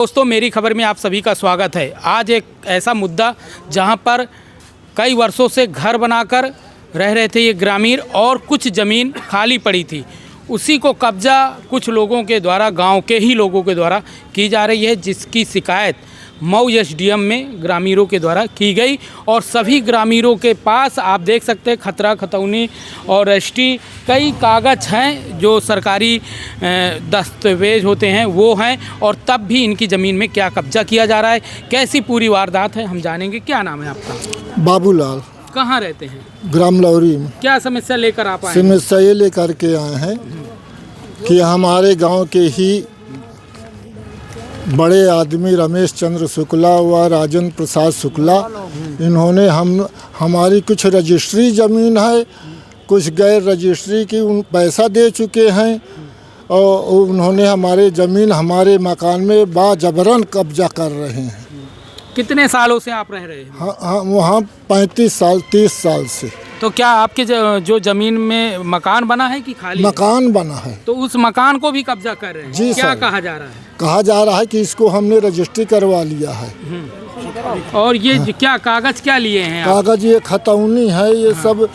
दोस्तों, मेरी खबर में आप सभी का स्वागत है। आज एक ऐसा मुद्दा जहां पर कई वर्षों से घर बनाकर रह रहे थे ये ग्रामीण और कुछ ज़मीन खाली पड़ी थी, उसी को कब्जा कुछ लोगों के द्वारा, गांव के ही लोगों के द्वारा की जा रही है, जिसकी शिकायत मऊ एसडीएम में ग्रामीणों के द्वारा की गई। और सभी ग्रामीणों के पास आप देख सकते हैं खतरा, खतौनी और रजिस्ट्री कई कागज़ हैं जो सरकारी दस्तावेज होते हैं वो हैं, और तब भी इनकी ज़मीन में क्या कब्जा किया जा रहा है, कैसी पूरी वारदात है, हम जानेंगे। क्या नाम है आपका? बाबूलाल। कहाँ रहते हैं? ग्राम लौरी में। क्या समस्या लेकर आप आए? समस्या ये लेकर के आए हैं कि हमारे गांव के ही बड़े आदमी रमेश चंद्र शुक्ला व राजेंद्र प्रसाद शुक्ला, इन्होंने हमारी कुछ रजिस्ट्री ज़मीन है, कुछ गैर रजिस्ट्री की उन पैसा दे चुके हैं, और उन्होंने हमारे ज़मीन, हमारे मकान में बाजबरन कब्जा कर रहे हैं। कितने सालों से आप रह रहे हैं? हाँ, वहाँ 35 साल 30 साल से। तो क्या आपके जो ज़मीन में मकान बना है कि खाली मकान बना है? तो उस मकान को भी कब्जा कर रहे हैं? जी क्या सर। कहा जा रहा है? कहा जा रहा है कि इसको हमने रजिस्ट्री करवा लिया है। और ये क्या कागज़ क्या लिए हैं आप? कागज ये खतौनी है, ये सब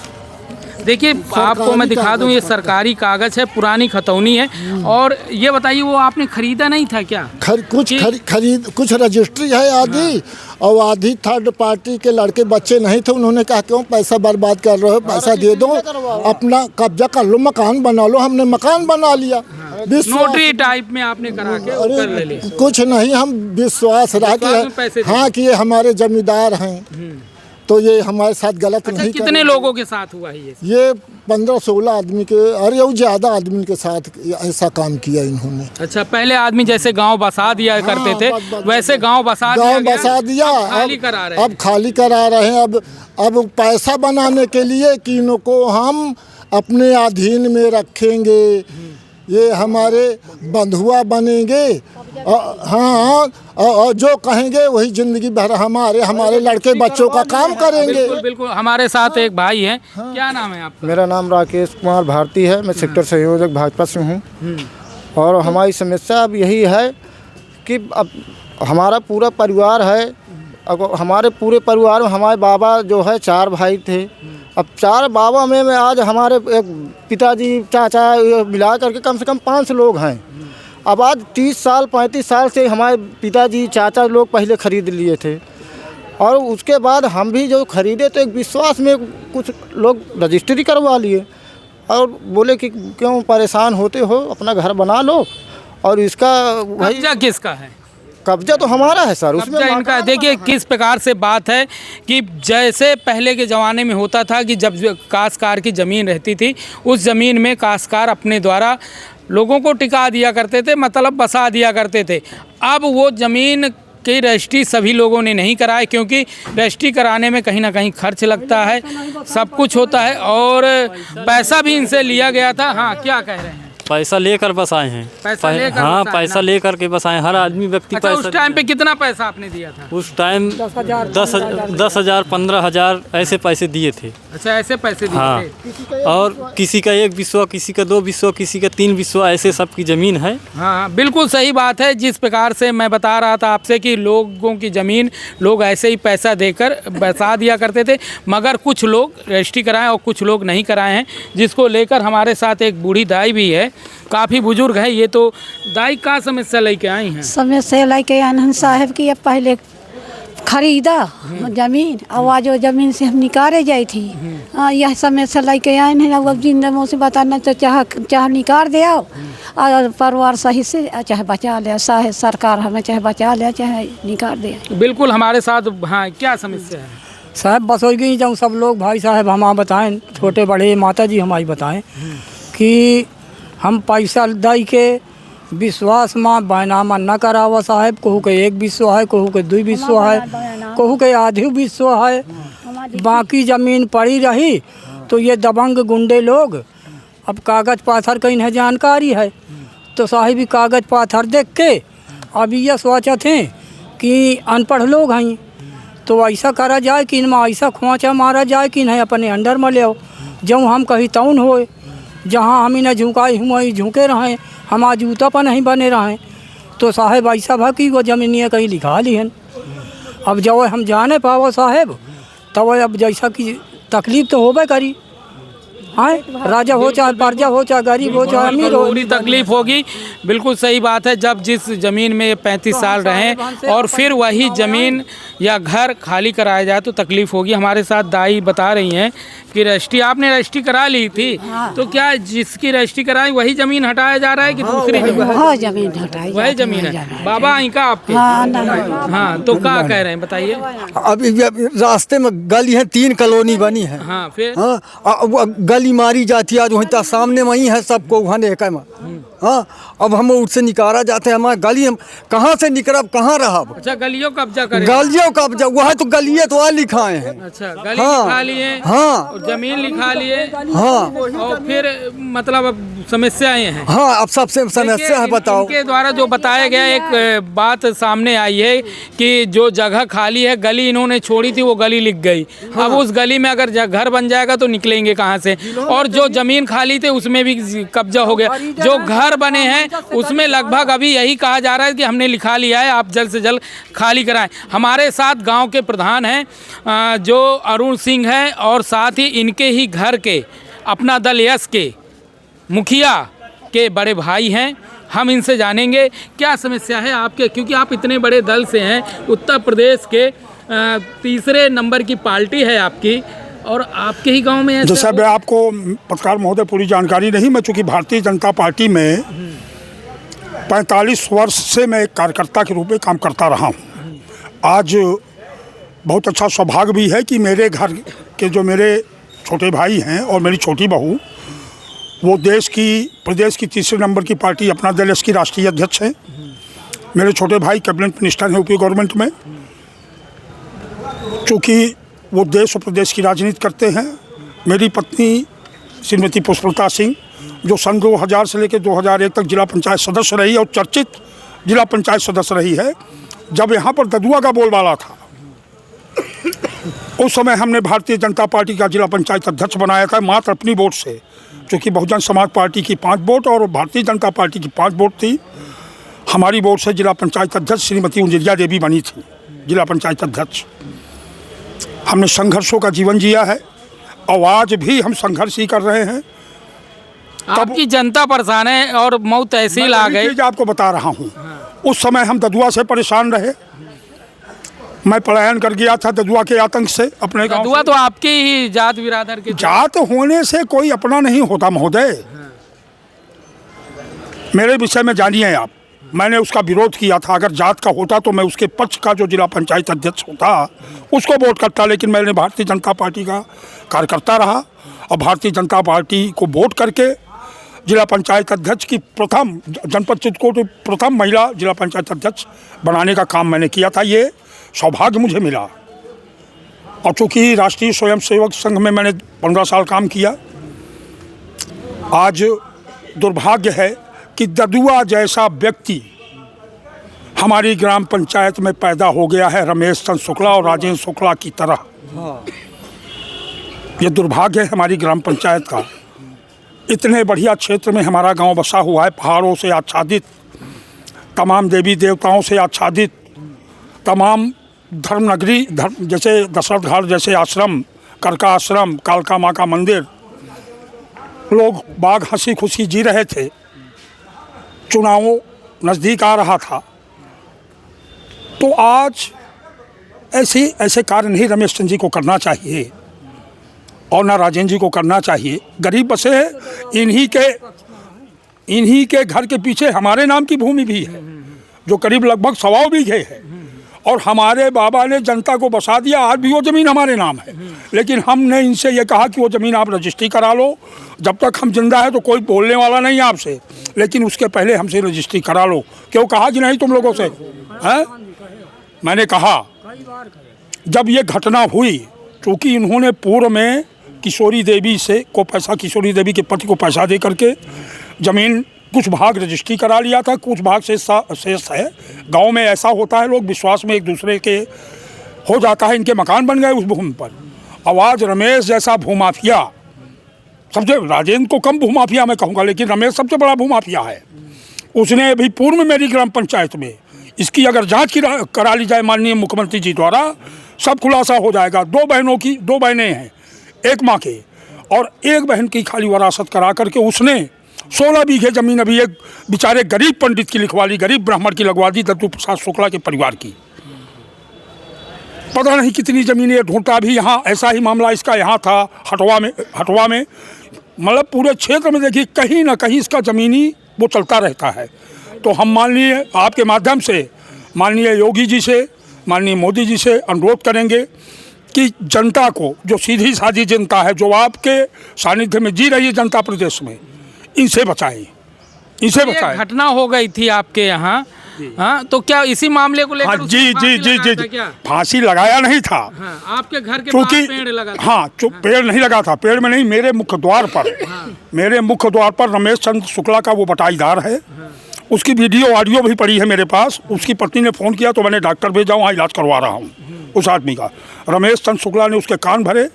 देखिए आपको मैं दिखा दूं, ये सरकारी कागज़ है, पुरानी खतौनी है। और ये बताइए, वो आपने खरीदा नहीं था क्या? खरीद कुछ रजिस्ट्री है आधी, और आधी थर्ड पार्टी के लड़के बच्चे नहीं थे, उन्होंने कहा क्यों पैसा बर्बाद कर रहे हो, पैसा दे दो, अपना कब्जा कर लो, मकान बना लो। हमने मकान बना लिया। नोटरी टाइप में आपने करा के कर ले लिया। कुछ नहीं, हम विश्वास रहा कि हाँ कि ये हमारे जमींदार हैं, तो ये हमारे साथ गलत नहीं। कितने लोगों के साथ हुआ है ये 15-16 आदमी के, अरे वो ज़्यादा आदमी के साथ ऐसा काम किया इन्होंने। अच्छा, पहले आदमी जैसे गांव बसा दिया करते थे, वैसे गांव बसा दिया, खाली करा रहे हैं। अब खाली करा रहे हैं। अब पैसा बनाने के लिए कि इनको हम अपने अधीन में रखेंगे, ये हमारे बंधुआ बनेंगे, हाँ, और जो कहेंगे वही जिंदगी भर हमारे लड़के बच्चों का काम करेंगे। बिल्कुल बिल्कुल। हमारे साथ एक भाई हैं। क्या नाम है आपका? मेरा नाम राकेश कुमार भारती है, मैं सेक्टर संयोजक भाजपा से हूँ। और हमारी समस्या अब यही है कि अब हमारा पूरा परिवार है, अब हमारे पूरे परिवार में हमारे बाबा जो है 4 भाई थे। अब 4 बाबा में आज हमारे एक पिताजी, चाचा मिला करके कम से कम 5 लोग हैं। अब आज 30 साल 35 साल से हमारे पिताजी, चाचा लोग पहले ख़रीद लिए थे, और उसके बाद हम भी जो ख़रीदे तो एक विश्वास में कुछ लोग रजिस्ट्री करवा लिए, और बोले कि क्यों परेशान होते हो, अपना घर बना लो। और इसका कब्जा किसका है? कब्जा तो हमारा है सर, उसमें इनका। देखिए किस प्रकार से बात है कि जैसे पहले के ज़माने में होता था कि जब काश्तकार की ज़मीन रहती थी, उस ज़मीन में काश्तकार अपने द्वारा लोगों को टिका दिया करते थे, मतलब बसा दिया करते थे। अब वो ज़मीन की रजिस्ट्री सभी लोगों ने नहीं कराई, क्योंकि रजिस्ट्री कराने में कहीं ना कहीं खर्च लगता है, सब कुछ होता है, और पैसा भी इनसे लिया गया था। हाँ, क्या कह रहे हैं? पैसा लेकर बस आए हैं। पैसा लेकर? हाँ, बस आए पैसा ना? लेकर के बस आए, हर आदमी व्यक्ति अच्छा, पैसा। उस टाइम पे कितना पैसा आपने दिया था? उस टाइम 10,000 15,000 ऐसे पैसे दिए थे। अच्छा, ऐसे पैसे दिए हाँ, थे। और किसी का 1 बिस्वा, किसी का 2 बिस्वा, किसी का 3 बिस्वा, ऐसे सबकी ज़मीन है। हाँ, बिल्कुल सही बात है। जिस प्रकार से मैं बता रहा था आपसे कि लोगों की ज़मीन लोग ऐसे ही पैसा देकर बसा दिया करते थे, मगर कुछ लोग रजिस्ट्री कराएं और कुछ लोग नहीं कराए हैं, जिसको लेकर हमारे साथ एक बूढ़ी दाई भी है, काफ़ी बुजुर्ग है। ये तो दाई का समस्या लेके आई हैं? समस्या लेके आनंद साहब की अब पहले खरीदा जमीन, और आज जो जमीन से हम निकाले जाई थी, यह समस्या लेके आए हैं। अब जिंदगी से बताना तो चाहे निकाल दे आओ, और परिवार सही से चाहे बचा ले, चाहे सरकार हमें चाहे बचा ले, चाहे निकाल दे। बिल्कुल हमारे साथ। हाँ, क्या समस्या है साहब? बस हो गई जब सब लोग भाई साहब हम बताएं, छोटे बड़े माता जी हमारी बताएं कि हम पैसा दई के विश्वास में बैनामा न करावा साहब। कहू के 1 बिस्वा है, कहू के 2 बिस्वा है, कहू के आधी बिस्वा है, बाकी ज़मीन पड़ी रही। तो ये दबंग गुंडे लोग अब कागज़ पाथर का इन्हें जानकारी है, तो साहिब ही कागज़ पाथर देख के अभी ये सोचा थे कि अनपढ़ लोग हैं, तो ऐसा करा जाए कि इनमें ऐसा खोचा मारा जाए कि इन्हें अपने अंडर में ले आओ। जब हम कहीं तौन होए, जहाँ हम इन्हें झुकाए हुए झुके रहें, हमारा जूता पर नहीं बने रहें, तो साहेब ऐसा भा कि वो जमीनिया कहीं लिखा ली है। अब जब हम जाने पाओ साहेब तब अब जैसा कि तकलीफ तो होबे करी। हाँ, राजा हो चाहे प्रजा हो चाहे गरीब हो चाहे अमीर हो, पूरी तकलीफ होगी। बिल्कुल सही बात है। जब जिस ज़मीन में 35 साल रहें और फिर वही ज़मीन या घर खाली कराया जाए तो तकलीफ होगी। हमारे साथ दाई बता रही हैं कि रजिस्ट्री आपने रजिस्ट्री करा ली थी, तो क्या जिसकी रजिस्ट्री कराई वही ज़मीन हटाया जा रहा है कि दूसरी ज़मीन? हाँ, जमीन हटाई वही ज़मीन है। बाबा आई का आपके? हाँ, तो क्या कह रहे हैं बताइए। अभी रास्ते में गली है, 3 कॉलोनी बनी है। हाँ, फिर हाँ, गली मारी जाती है। आज वहीं सामने वहीं है सबको वहाँ देखा में। हाँ, अब हम उससे निकाला जाते हैं। हमारा गली हम कहाँ से निकलब, कहाँ रहा? अच्छा, गलियों कब्जा करें? गलियों कब्जा वह तो गलिए तो लिखाए हैं। अच्छा, गली लिखा लिए? हाँ, और जमीन लिखा लिए? हाँ, और फिर मतलब अब समस्याएं हैं। हाँ, अब सबसे समस्या है। बताओ, इनके द्वारा जो बताया गया एक बात सामने आई है कि जो जगह खाली है, गली इन्होंने छोड़ी थी वो गली लिख गई। अब उस गली में अगर घर बन जाएगा तो निकलेंगे कहाँ से? और जो जमीन खाली थे उसमें भी कब्जा हो गया। जो घर बने हैं उसमें लगभग अभी यही कहा जा रहा है कि हमने लिखा लिया है, आप जल्द से जल्द खाली कराएं। हमारे साथ गांव के प्रधान हैं जो अरुण सिंह हैं और साथ ही इनके ही घर के अपना दल यस के मुखिया के बड़े भाई हैं। हम इनसे जानेंगे क्या समस्या है आपके, क्योंकि आप इतने बड़े दल से हैं। उत्तर प्रदेश के तीसरे नंबर की पार्टी है आपकी और आपके ही गांव में जैसा मैं आपको पत्रकार महोदय पूरी जानकारी नहीं, मैं चूँकि भारतीय जनता पार्टी में 45 वर्ष से मैं एक कार्यकर्ता के रूप में काम करता रहा हूँ। आज बहुत अच्छा सौभाग्य भी है कि मेरे घर के जो मेरे छोटे भाई हैं और मेरी छोटी बहू, वो प्रदेश की तीसरे नंबर की पार्टी अपना दल की राष्ट्रीय अध्यक्ष हैं। मेरे छोटे भाई कैबिनेट मिनिस्टर हैं यूपी गवर्नमेंट में। चूँकि वो देश और प्रदेश की राजनीति करते हैं। मेरी पत्नी श्रीमती पुष्पलता सिंह जो सन 2000 से लेकर 2001 तक जिला पंचायत सदस्य रही और चर्चित जिला पंचायत सदस्य रही है। जब यहाँ पर ददुआ का बोलबाला था उस समय हमने भारतीय जनता पार्टी का जिला पंचायत अध्यक्ष बनाया था मात्र अपनी वोट से। चूँकि बहुजन समाज पार्टी की 5 वोट और भारतीय जनता पार्टी की 5 वोट थी, हमारी वोट से जिला पंचायत अध्यक्ष श्रीमती उंजरिया देवी बनी थी जिला पंचायत अध्यक्ष। हमने संघर्षों का जीवन जिया है और आज भी हम संघर्ष ही कर रहे हैं। आपकी जनता परेशान है और मऊ तहसील आ गई। आपको बता रहा हूँ, उस समय हम ददुआ से परेशान रहे। मैं पलायन कर गया था ददुआ के आतंक से अपने गांव। ददुआ तो आपके ही जात बिरादर के? जात होने से कोई अपना नहीं होता महोदय। मेरे विषय में जानिए आप, मैंने उसका विरोध किया था। अगर जात का होता तो मैं उसके पक्ष का जो जिला पंचायत अध्यक्ष होता उसको वोट करता, लेकिन मैंने भारतीय जनता पार्टी का कार्यकर्ता रहा और भारतीय जनता पार्टी को वोट करके जिला पंचायत अध्यक्ष की प्रथम जनपद चित्रकूट प्रथम महिला जिला पंचायत अध्यक्ष बनाने का काम मैंने किया था। ये सौभाग्य मुझे मिला। और चूँकि राष्ट्रीय स्वयंसेवक संघ में मैंने 15 साल काम किया, आज दुर्भाग्य है कि ददुआ जैसा व्यक्ति हमारी ग्राम पंचायत में पैदा हो गया है, रमेश चंद्र शुक्ला और राजेंद्र शुक्ला की तरह। ये दुर्भाग्य है हमारी ग्राम पंचायत का। इतने बढ़िया क्षेत्र में हमारा गांव बसा हुआ है, पहाड़ों से आच्छादित, तमाम देवी देवताओं से आच्छादित, तमाम धर्म नगरी जैसे दशरथ घाट जैसे आश्रम, करका आश्रम, कालका माँ का मंदिर, लोग बाग हंसी खुशी जी रहे थे। चुनाव नज़दीक आ रहा था तो आज ऐसे कार्य नहीं रमेश चंद्र जी को करना चाहिए और ना राजेंद्र जी को करना चाहिए। गरीब बसे हैं, इन्हीं के घर के पीछे हमारे नाम की भूमि भी है जो करीब लगभग 100 बीघे है और हमारे बाबा ने जनता को बसा दिया। आज भी वो ज़मीन हमारे नाम है, लेकिन हमने इनसे ये कहा कि वो ज़मीन आप रजिस्ट्री करा लो। जब तक हम जिंदा है तो कोई बोलने वाला नहीं है आपसे, लेकिन उसके पहले हमसे रजिस्ट्री करा लो। क्यों कहा कि नहीं तुम लोगों से? हैं? मैंने कहा जब ये घटना हुई, क्योंकि इन्होंने पूर्व में किशोरी देवी किशोरी देवी के पति को पैसा दे करके ज़मीन कुछ भाग रजिस्ट्री करा लिया था, कुछ भाग शेष है। गांव में ऐसा होता है, लोग विश्वास में एक दूसरे के हो जाता है। इनके मकान बन गए उस भूमि पर। आवाज़ रमेश जैसा भूमाफिया, सबसे राजेंद्र को कम भूमाफिया मैं कहूँगा, लेकिन रमेश सबसे बड़ा भूमाफिया है। उसने अभी पूर्व में मेरी ग्राम पंचायत में इसकी अगर जांच करा ली जाए माननीय मुख्यमंत्री जी द्वारा, सब खुलासा हो जाएगा। 2 बहनें हैं, एक माँ के, और एक बहन की खाली वरासत करा करके उसने 16 बीघे ज़मीन अभी एक बेचारे गरीब पंडित की लिखवा ली, गरीब ब्राह्मण की लगवा दी, दद्दू प्रसाद शुक्ला के परिवार की। पता नहीं कितनी ज़मीन ये ढूंढता भी। यहाँ ऐसा ही मामला इसका यहाँ था हटवा में, मतलब पूरे क्षेत्र में देखिए कहीं ना कहीं इसका ज़मीनी वो चलता रहता है। तो हम माननीय आपके माध्यम से माननीय योगी जी से, माननीय मोदी जी से अनुरोध करेंगे कि जनता को, जो सीधी सादी जनता है, जो आपके सानिध्य में जी रही है जनता प्रदेश में, इनसे बचाएं, इनसे बचाएं। घटना हो गई थी आपके यहाँ, हाँ, तो क्या इसी मामले को लेकर हाँ, जी फांसी लगाया नहीं था। हाँ, आपके घर के पास पेड़ लगा था। हाँ, पेड़ नहीं लगा था, पेड़ में नहीं, मेरे मुख्य द्वार पर, मेरे मुख्य द्वार पर रमेश चंद्र शुक्ला का वो बटाईदार है, उसकी वीडियो ऑडियो भी पड़ी है मेरे पास। उसकी पत्नी ने फ़ोन किया तो मैंने डॉक्टर भेजा, वहाँ इलाज करवा रहा हूँ उस आदमी का। रमेश चंद्र शुक्ला ने उसके कान भरे।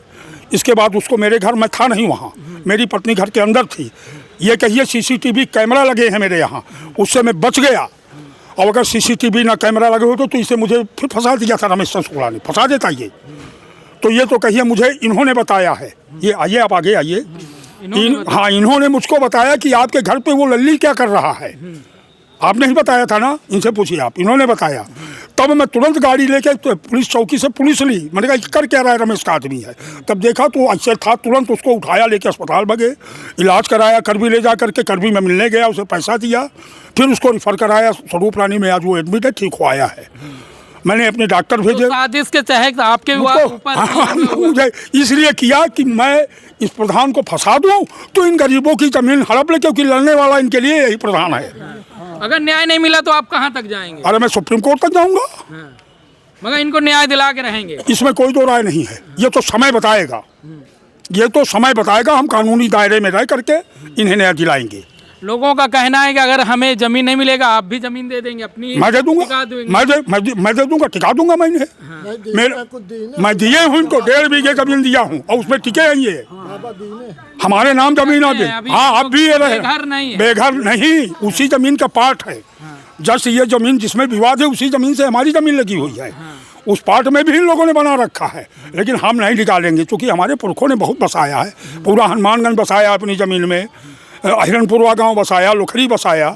इसके बाद उसको, मेरे घर में था नहीं वहाँ, मेरी पत्नी घर के अंदर थी। ये कहिए CCTV कैमरा लगे हैं मेरे यहाँ, उससे मैं बच गया। और अगर CCTV ना कैमरा लगे हो तो इसे मुझे फिर फंसा दिया था रमेश चंद्र शुक्ला ने, फंसा देता ये। तो ये तो कहिए मुझे इन्होंने बताया है। ये आइए, आप आगे आइए। हाँ, इन्होंने मुझको बताया कि आपके घर पे वो लल्ली क्या कर रहा है। आपने ही बताया था ना, इनसे पूछिए आप, इन्होंने बताया। तब मैं तुरंत गाड़ी लेके तो पुलिस चौकी से पुलिस ली। मैंने कहा कर क्या रहा है, रमेश का आदमी है। तब देखा तो ऐसे था, तुरंत उसको उठाया, लेके अस्पताल भगे, इलाज कराया, करवी ले जा करके करवी में मिलने गया, उसे पैसा दिया, फिर उसको रिफ़र कराया स्वरूप रानी में। आज वो एडमिट है, ठीक हो आया है। मैंने अपने डॉक्टर भेजे। साजिश के तहत आपके ऊपर मुझे इसलिए किया कि मैं इस प्रधान को फंसा दूं तो इन गरीबों की जमीन हड़प ले, क्योंकि लड़ने वाला इनके लिए यही प्रधान है। अगर न्याय नहीं मिला तो आप कहाँ तक जाएंगे? अरे मैं सुप्रीम कोर्ट तक जाऊंगा। मगर इनको न्याय दिला के रहेंगे, इसमें कोई दो राय नहीं है। ये तो समय बताएगा, ये तो समय बताएगा। हम कानूनी दायरे में रह करके इन्हें न्याय दिलाएंगे। लोगों का कहना है कि अगर हमें जमीन नहीं मिलेगा आप भी जमीन दे देंगे अपनी। मैं दे दूंगा, मैं दे दूंगा, टिका दूंगा। मैं दिए हूँ इनको, 1.5 बीघे जमीन दिया हूँ और उसमें टिके हैं ये। हमारे नाम जमीन आ गई। हाँ, अब भी ये रहे, बेघर नहीं, उसी जमीन का पार्ट है। जस्ट ये जमीन जिसमें विवाद है, उसी जमीन से हमारी जमीन लगी हुई है। उस पार्ट में भी इन लोगों ने बना रखा है, लेकिन हम नहीं निकालेंगे, क्योंकि हमारे पुरखों ने बहुत बसाया है। पूरा हनुमानगंज बसाया अपनी ज़मीन में, हिरणपुरवा गांव बसाया, लुखरी बसाया,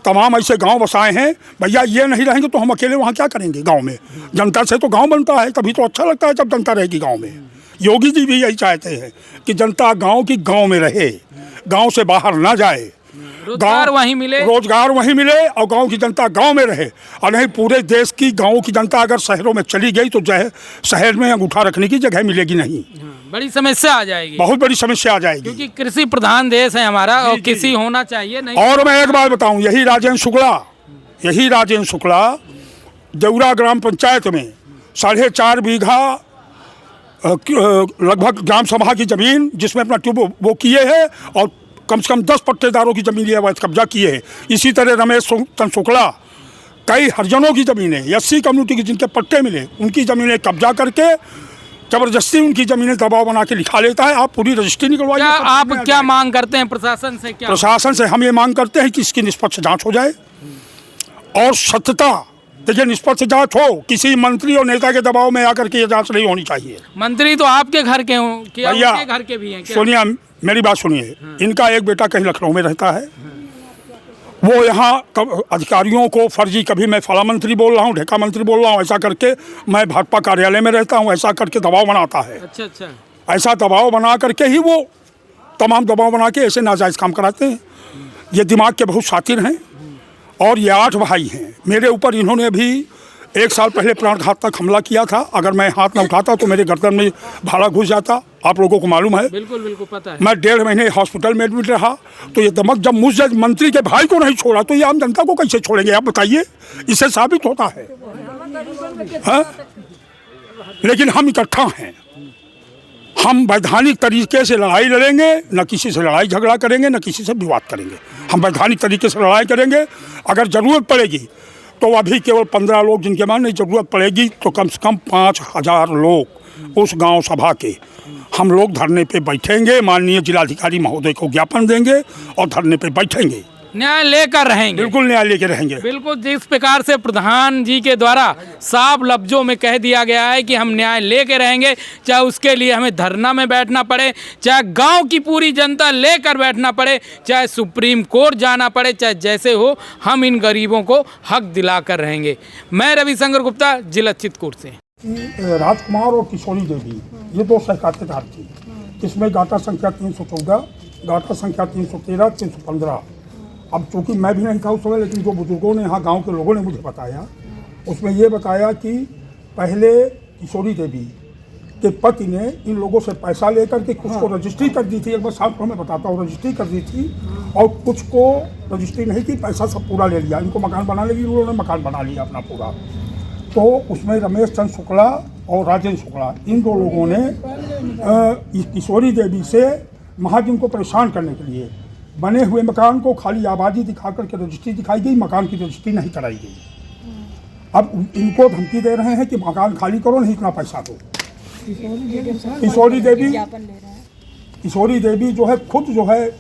तमाम ऐसे गांव बसाए हैं। भैया ये नहीं रहेंगे तो हम अकेले वहाँ क्या करेंगे गांव में? जनता से तो गांव बनता है, तभी तो अच्छा लगता है जब जनता रहेगी गांव में। योगी जी भी यही चाहते हैं कि जनता गांव की गांव में रहे, गांव से बाहर ना जाए, रोजगार वहीं मिले, रोजगार वहीं मिले और गांव की जनता गांव में रहे। और नहीं, पूरे देश की गांव की जनता अगर शहरों में चली गई तो शहर में अंगूठा रखने की जगह मिलेगी नहीं, बड़ी समस्या आ जाएगी, बहुत बड़ी समस्या आ जाएगी। क्योंकि कृषि प्रधान देश है हमारा और कृषि होना चाहिए। नहीं, और मैं एक बात बताऊं, यही राजेंद्र शुक्ला देवरा ग्राम पंचायत में 4.5 बीघा लगभग ग्राम सभा की जमीन, जिसमें अपना ट्यूब वो किए हैं, और कम से कम 10 पट्टेदारों की जमीन अवैध कब्जा किए हैं। इसी तरह रमेश चंद्र शुक्ला कई हरिजनों की ज़मीनें, SC कम्युनिटी की जिनके पट्टे मिले, उनकी ज़मीनें कब्जा करके जबरदस्ती उनकी ज़मीनें दबाव बना के लिखा लेता है। आप पूरी रजिस्ट्री निकलवाइए। आप क्या मांग करते हैं प्रशासन से? क्या प्रशासन से हम ये मांग करते हैं कि इसकी निष्पक्ष जांच हो जाए और सत्यता, देखिए निष्पक्ष जांच हो, किसी मंत्री और नेता के दबाव में आकर के ये जांच नहीं होनी चाहिए। मंत्री तो आपके घर के हों, क्या उनके घर के भी हैं? सोनिया, मेरी बात सुनिए, इनका एक बेटा कहीं लखनऊ में रहता है, वो यहाँ अधिकारियों को फर्जी, कभी मैं फला मंत्री बोल रहा हूँ, ढेका मंत्री बोल रहा हूँ, ऐसा करके मैं भाजपा कार्यालय में रहता हूँ, ऐसा करके दबाव बनाता है। अच्छा, ऐसा दबाव बना करके ही वो तमाम दबाव बना के ऐसे नाजायज़ काम कराते हैं। ये दिमाग के बहुत शातिर हैं और ये 8 भाई हैं। मेरे ऊपर इन्होंने अभी 1 साल पहले प्राणघातक हमला किया था। अगर मैं हाथ न उठाता तो मेरे गर्दन में भाला घुस जाता, आप लोगों को मालूम है। बिल्कुल पता है। मैं 1.5 महीने हॉस्पिटल में एडमिट रहा। तो ये दमक जब मुझ मंत्री के भाई को नहीं छोड़ा तो ये आम जनता को कैसे छोड़ेंगे, आप बताइए? इससे साबित होता है। लेकिन हम इकट्ठा हैं, हम वैधानिक तरीके से लड़ाई लड़ेंगे, न किसी से लड़ाई झगड़ा करेंगे, न किसी से विवाद करेंगे। हम वैधानिक तरीके से लड़ाई करेंगे। अगर ज़रूरत पड़ेगी तो अभी केवल 15 लोग जिनके मान नहीं, ज़रूरत पड़ेगी तो कम से कम 5000 लोग उस गांव सभा के हम लोग धरने पे बैठेंगे, माननीय जिलाधिकारी महोदय को ज्ञापन देंगे और धरने पे बैठेंगे। न्याय लेकर रहेंगे। बिल्कुल न्याय लेके रहेंगे। बिल्कुल, जिस प्रकार से प्रधान जी के द्वारा साफ लफ्जों में कह दिया गया है कि हम न्याय लेके रहेंगे, चाहे उसके लिए हमें धरना में बैठना पड़े, चाहे गांव की पूरी जनता लेकर बैठना पड़े, चाहे सुप्रीम कोर्ट जाना पड़े, चाहे जैसे हो, हम इन गरीबों को हक दिलाकर रहेंगे। मैं रविशंकर गुप्ता, जिला चित्रकूट से। राजकुमार और किशोरी देवी ये दो सहकारिताकार थी। इसमें गाटा संख्या 314, गाटा संख्या 313, 315। अब चूँकि मैं भी नहीं था उस समय, लेकिन जो बुजुर्गों ने, यहाँ गांव के लोगों ने मुझे बताया, उसमें ये बताया कि पहले किशोरी देवी के पति ने इन लोगों से पैसा लेकर के कुछ को रजिस्ट्री कर दी थी। एक बार साफ मैं बताता हूँ, रजिस्ट्री कर दी थी और कुछ को रजिस्ट्री नहीं की, पैसा सब पूरा ले लिया। इनको मकान बना लेगी, उन्होंने मकान बना लिया अपना पूरा। तो उसमें रमेश चंद्र शुक्ला और राजेंद्र शुक्ला, इन दो लोगों ने किशोरी देवी से महाजन को परेशान करने के लिए बने हुए मकान को खाली आबादी दिखा करके रजिस्ट्री दिखाई गई, मकान की रजिस्ट्री नहीं कराई गई। अब इनको धमकी दे रहे हैं कि मकान खाली करो, नहीं इतना पैसा दो। किशोरी देवी जो है खुद जो है,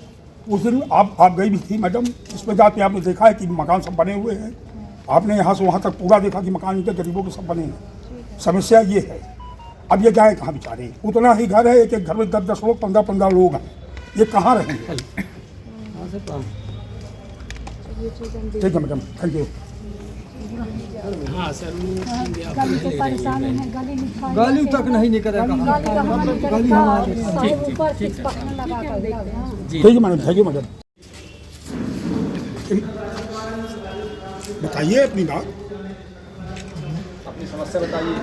उस दिन आप गई भी थी मैडम, इसमें जाके आपने देखा है कि मकान सब बने हुए हैं। आपने यहाँ से वहाँ तक पूरा देखा कि मकान इनके गरीबों के सब बने हैं। समस्या ये है, अब ये जाए कहाँ बेचारे? उतना ही घर है, एक एक घर में 10-10 लोग, 15-15 लोग हैं, ये कहाँ रहेंगे? ठीक है मैडम, थैंक यू। गाली तक नहीं निकलेगा। ठीक है मैडम, थैंक यू मैडम। बताइए अपनी बात, अपनी समस्या बताइए।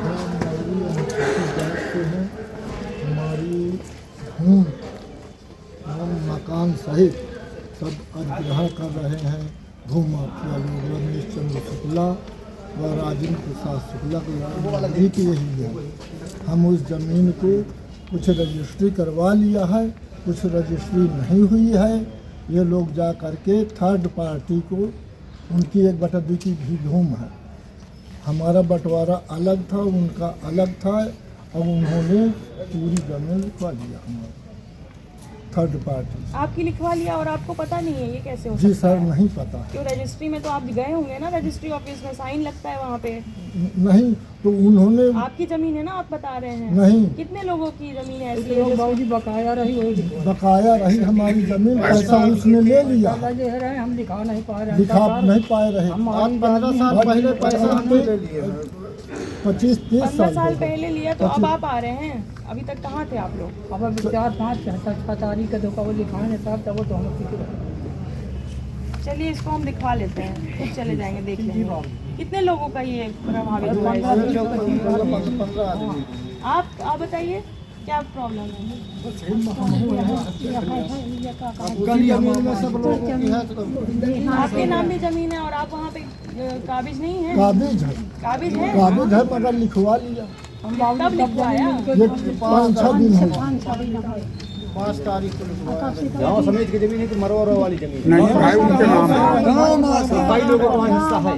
हमारी हम मकान सहित सब अधिग्रहण कर रहे हैं भूमि माफिया लोग। रमेश चंद्र शुक्ला व राजेंद्र प्रसाद शुक्ला की यही है। हम उस ज़मीन को कुछ रजिस्ट्री करवा लिया है, कुछ रजिस्ट्री नहीं हुई है। ये लोग जा करके थर्ड पार्टी को, उनकी 1/2 की भी भूमि है, हमारा बंटवारा अलग था, उनका अलग था। अब उन्होंने पूरी ज़मीन लिखवा लिया हमारा, थर्ड पार्टी। आपकी लिखवा लिया और आपको पता नहीं है, ये कैसे हो जी सकता सर, है? नहीं पता। क्यों, रजिस्ट्री में तो आप गए होंगे ना, रजिस्ट्री ऑफिस में साइन लगता है वहाँ पे। नहीं, तो उन्होंने, आपकी जमीन है ना, आप बता रहे हैं। नहीं, कितने लोगों की जमीन है ऐसी है? बाबूजी बकाया रही हमारी ज़मीन, पैसा उसने ले लिया, हम दिखा नहीं पा रहे, दिखा नहीं पा रहे। 15 साल पहले पैसा हमने ले लिया। 25-30 साल पहले लिया, तो अब आप आ रहे हैं। अभी तक कहाँ थे आप लोग? अब 4-5 तारीख का धोखा वो लिखाने साहब, तब वो तो हम। चलिए इसको हम दिखवा लेते हैं, फिर चले जाएंगे, देख लेंगे कितने लोगों का ये प्रभावित हुआ है। 15 आदमी। आप बताइए क्या प्रॉब्लम है? आपके नाम भी जमीन है और आप वहाँ पे काबिज नहीं है? काबिज है, काबिज है, काबिज है, मगर लिखवा लिया। तब लिखवाया? ये 5-6 दिन हो 5 तारीख को लिखवाया। गाँव समेत की जमीन है कि मरोरा वाली जमीन? नहीं भाई, उनके नाम है, भाई लोगों का हिस्सा है।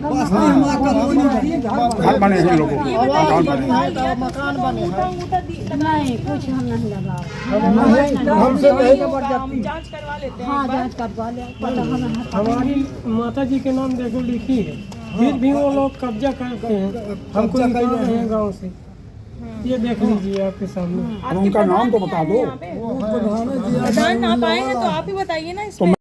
घर बने हैं लोगों ये को, मकान बने हैं। बताइए, मकान बने नहीं, कुछ हम नहीं लगा। हमसे नहीं। हम जांच करवा लेते हैं। हाँ, जांच करवा ले, पता हमें। हमारी माता जी के नाम देखो लिखी है, फिर भी वो लोग कब्जा करते हैं। हमको निकाल रहे हैं गाँव से, ये देख लीजिए आपके सामने। उनका नाम तो बता दो। प्रधान आप आए हैं तो आप ही बताइए ना इसमें।